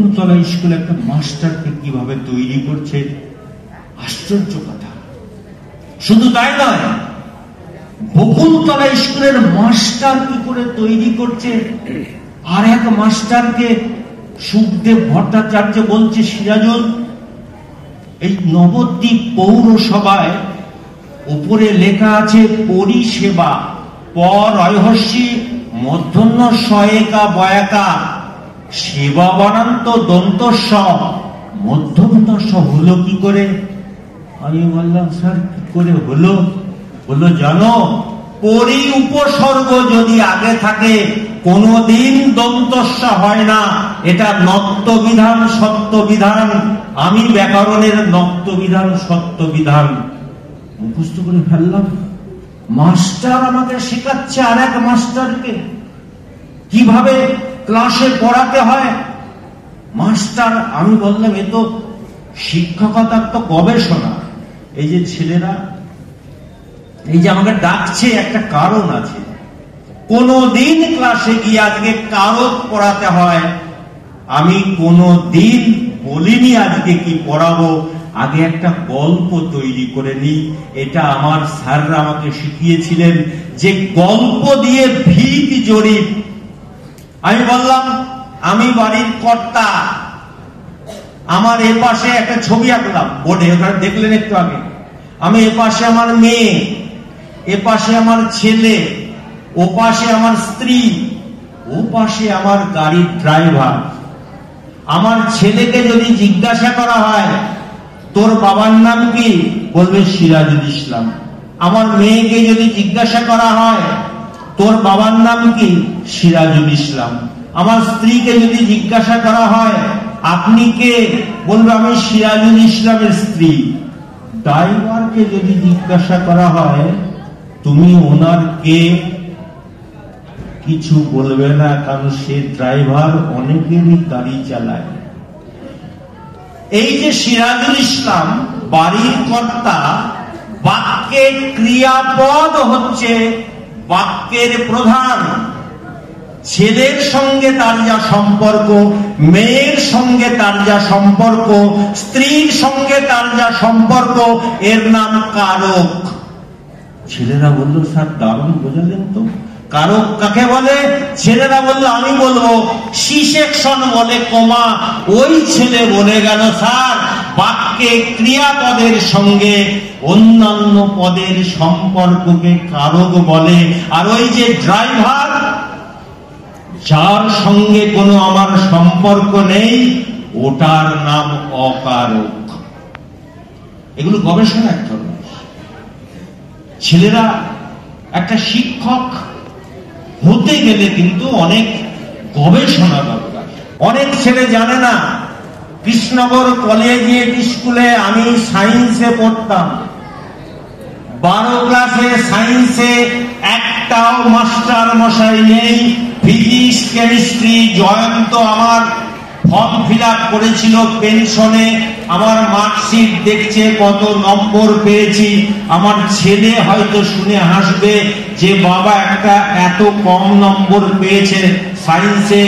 বকুলতলা স্কুলে একটা মাস্টারকে কিভাবে তৈরি করছে, আশ্চর্য কথা। শুধু তাই নয়, বকুলতলা স্কুলের মাস্টার কি করে তৈরি করছে, আর এক মাস্টারকে সুখদেব ভট্টাচার্য বলছে, সিরাজুল, এই নবদ্বীপ পৌরসভায় উপরে লেখা আছে পরিষেবা, পর অহস্যি মধ্যন্ন সয়েকা বয়াকা, সেবা বানান্ত দন্তস্ব মধ্যন্ত স হলো কি করে? আমি বললাম, স্যার কি করে হলো? বললো, জানো, পরি উপসর্গ যদি আগে থাকে কোনদিন দন্তস্ব হয় না। এটা নত্য বিধান, সত্য বিধান। আমি ব্যাকরণের নত্য বিধান, সত্য বিধান মুখস্থ করে ফেললাম। মাস্টার আমাকে শেখাচ্ছে আর এক মাস্টারকে কিভাবে ক্লাসে পড়াতে হয়। মাস্টার, আমি বললাম, এ তো শিক্ষকতার তো গবেষণা। এই যে ছেলেরা এই যে আমাকে ডাকছে, একটা কারণ আছে। কোনদিন ক্লাসে গিয়ে আজকে কারক পড়াতে হয়, আমি কোনদিন বলিনি আজকে কি পড়াবো, আগে একটা গল্প তৈরি করে নিই। এটা আমার স্যাররা আমাকে শিখিয়েছিলেন যে গল্প দিয়ে ভিত জরিপ। আমি বললাম, আমি বাড়ির কর্তা, আমার এ পাশে একটা ছবি আঁকলাম বোর্ডে, ওখানে দেখলেন একটু আগে। আমি এ পাশে আমার মেয়ে, এ পাশে আমার ছেলে, ও পাশে আমার স্ত্রী, ও পাশে আমার গাড়ির ড্রাইভার। আমার ছেলেকে যদি জিজ্ঞাসা করা হয় তোর বাবার নাম কি, বলবে সিরাজুল ইসলাম। আমার মেয়েকে যদি জিজ্ঞাসা করা হয় তোর বাবার নাম কি, সিরাজুল ইসলাম। আমার স্ত্রীকে যদি জিজ্ঞাসা করা হয় আপনি কে, বলবে আমি সিরাজুল ইসলামের স্ত্রী। ড্রাইভারকে যদি জিজ্ঞাসা করা হয় তুমি ওনার কে, কিছু বলবে না, কারণ সে ড্রাইভার, অনেকেরই গাড়ি চালায়। এই যে সিরাজুল ইসলাম বাড়ির কর্তা, বাক্যে ক্রিয়াপদ হচ্ছে বাক্যের প্রধান। ছেলের সঙ্গে তার যা সম্পর্ক, মেয়ের সঙ্গে তার যা সম্পর্ক, স্ত্রীর সঙ্গে তার যা সম্পর্ক, এর নাম কারক। ছেলেরা বললো, স্যার দারুণ বোঝালেন তো, কারক কাকে বলে? ছেলেরা বললো, আমি বলবো সি সেকশন বলে কমা। ওই ছেলে বলে গেল, স্যার বাক্যে ক্রিয়াপদের সঙ্গে অন্যান্য পদের সম্পর্ককে কারক বলে। আর ওই যে ড্রাইভার, যার সঙ্গে কোনো আমার সম্পর্ক নেই, ওটার নাম অকারক। এগুলো গবেষণা এক ধরনের। ছেলেরা একটা শিক্ষক হতে গেলে কিন্তু অনেক গবেষণা দরকার। অনেক ছেলে জানে না, কৃষ্ণনগর কলেজিয়েট স্কুলে আমি সায়েন্সে পড়তাম। 12 ক্লাসে সায়েন্সে একটাও মাস্টার মশাই নেই। ফিজিক্স, কেমিস্ট্রি জয়ন্ত আমার ফর্ম ফিল আপ করেছিল পেনশনে, আমার মার্কশিট দেখছে কত নম্বর পেয়েছি। আমার ছেলে হয়তো শুনে হাসবে যে বাবা একটা এত কম নম্বর পেয়েছে সায়েন্সে,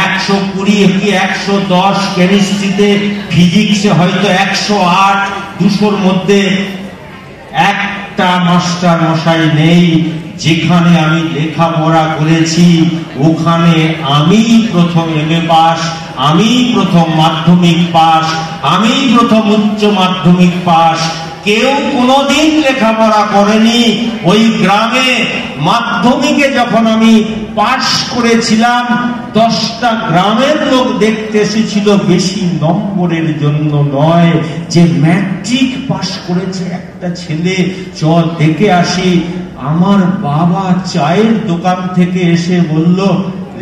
120 কি 110, কেমিস্ট্রিতে, ফিজিক্সে হয়তো 108, 200-র মধ্যে। একটা মাস্টার মশাই নেই। যেখানে আমি লেখাপড়া করেছি ওখানে আমি প্রথম এমএ পাস, আমি প্রথম মাধ্যমিক পাস, আমি প্রথম উচ্চ মাধ্যমিক পাস। কেউ কোনোদিন লেখাপড়া করেনি। ওই গ্রামে মাধ্যমিকে যখন আমি পাস করেছিলাম, 10টা গ্রামের লোক দেখতে এসেছিল, বেশি নম্বরের জন্য নয়, যে ম্যাট্রিক পাস করেছে একটা ছেলে, চল দেখে আসি। আমার বাবা চায়ের দোকান থেকে এসে বলল,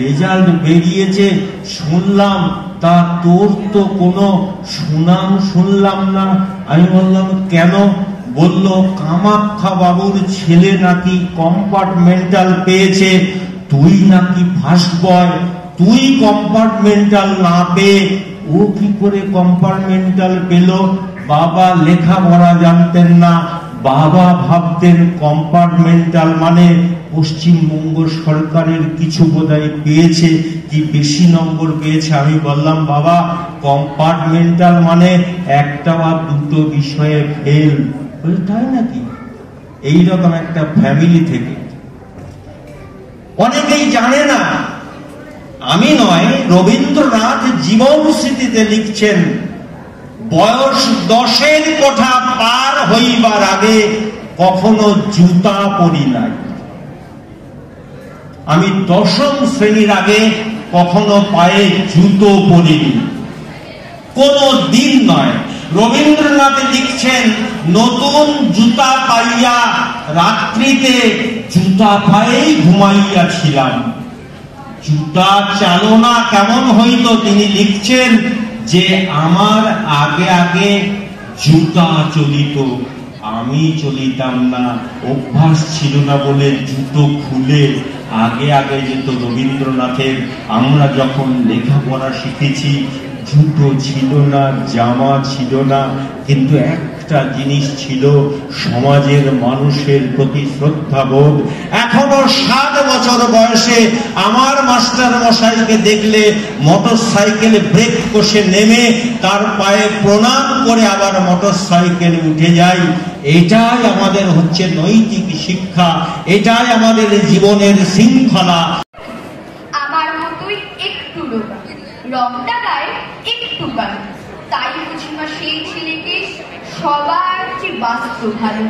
রেজাল্ট বেরিয়েছে শুনলাম, তা তোর তো কোনো সুনাম শুনলাম না। আমি বললাম, কেন? বলল, কামাখ্যা বাবুর ছেলে নাকি কম্পার্টমেন্টাল পেয়েছে, তুই নাকি ফার্স্ট বয়, তুই কম্পার্টমেন্টাল না পেয়ে ও কি করে কম্পার্টমেন্টাল পেল? বাবা লেখাপড়া জানতেন না, বাবা ভাবতেন কম্পার্টমেন্টাল মানে পশ্চিমবঙ্গ সরকারের কিছু বোধহয় পেয়েছে, কি বেশি নম্বর পেয়েছে। আমি বললাম বাবা কম্পার্টমেন্টাল মানে একটা বা দুটো বিষয়ে ফেল, তাই নাকি? এইরকম একটা ফ্যামিলি থেকে। অনেকেই জানে না, আমি নয়, রবীন্দ্রনাথ জীবন স্মৃতিতে লিখছেন, বয়স 10-এর কোঠা পার হইবার আগে কখনো জুতা পরি নাই। আমি 10ম শ্রেণীর আগে কখনো পায়ে জুতো পরিনি, কোনো দিন নয়। রবীন্দ্রনাথ লিখছেন, নতুন জুতা পাইয়া রাত্রিতে জুতা পায়েই ঘুমাইয়াছিলাম। জুতা চালনা কেমন হইতো তিনি লিখছেন যে আমার আগে আগে জুতা চলিত, আমি চলিতাম না, অভ্যাস ছিল না বলে জুতো খুলে আগে আগে যেত রবীন্দ্রনাথের। আমরা যখন লেখাপড়া শিখেছি জুতো ছিল না, জামা ছিল না, কিন্তু একটা জিনিস ছিল, সমাজের মানুষের প্রতি শ্রদ্ধাবোধ। এখনো 7 বছর বয়সে আমার মাস্টার মশাইকে দেখলে মোটর সাইকেল ব্রেক কষে নেমে তার পায়ে প্রণাম করে আবার মোটর সাইকেলে উঠে যাই। এটাই আমাদের হচ্ছে নৈতিক শিক্ষা, এটাই আমাদের জীবনের শৃঙ্খলা। আমার মতোই একটু লোকা, রংটা গায়ে একটু কালো, তাই বুঝিমা সেই ছেলেকে সবার চেয়ে বাস্তব ভালো।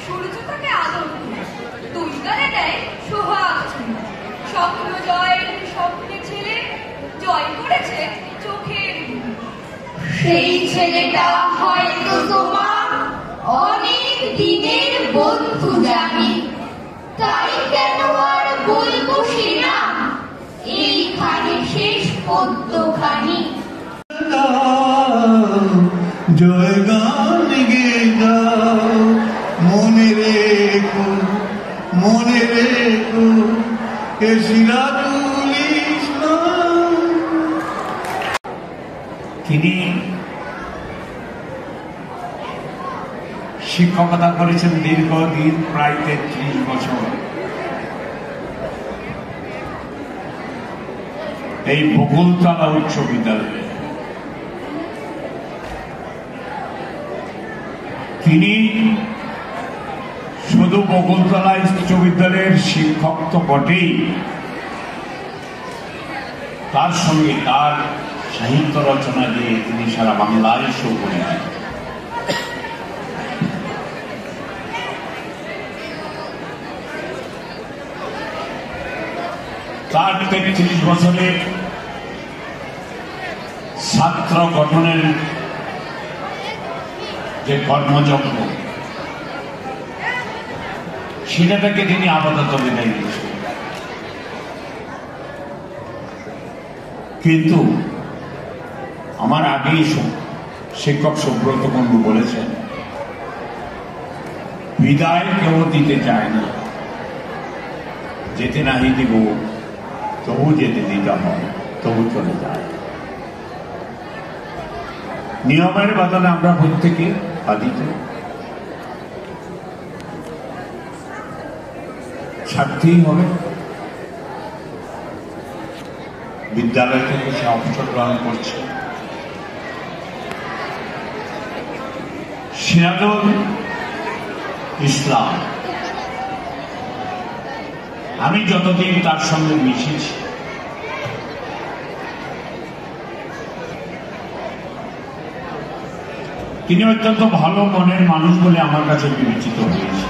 সূর্য তাকে আদর করে, দুই গালে দেয় সোহাগ ছিল। স্বপ্ন জয়ের স্বপ্নে ছেলে জয় করেছে চোখের। সেই ছেলেটা হয়তো তোমার অনেক দিনের বন্ধু জানি, তাই কেন আর বলবো সে না, এইখানে শেষ পদ্যখানি। জয় গান গে যাও, মনে রেখো এ সিরাজুল ইসলাম। তিনি শিক্ষকতা করেছেন দীর্ঘদিন, প্রায় 33 বছর। এই বকুলতলা উচ্চ বিদ্যালয়ে তিনি শুধু বকুলতলা উচ্চ বিদ্যালয়ের শিক্ষক তো বটেই, তার সঙ্গে তার সাহিত্য রচনা দিয়ে তিনি সারা বাংলায় সুপরিচিত। তার 33 বছরে ছাত্র গঠনের যে কর্মযজ্ঞ, সেটা থেকে তিনি আপাতত বিদায় নিয়েছেন। কিন্তু আমার আগেই শিক্ষক সুব্রত কুণ্ডু বলেছেন, বিদায় কেউ দিতে চায় না, যেতে নাহি দিব তবু যেতে দিতে হয়, তবু চলে যায়। নিয়মের বদলে আমরা প্রত্যেকে বাধিত, ছাড়তেই হবে। বিদ্যালয় থেকে সে অবসর গ্রহণ করছে। সিরাজুল ইসলাম, আমি যতদিন তার সঙ্গে মিশেছি তিনি অত্যন্ত ভালো মনের মানুষ বলে আমার কাছে বিবেচিত হয়েছে।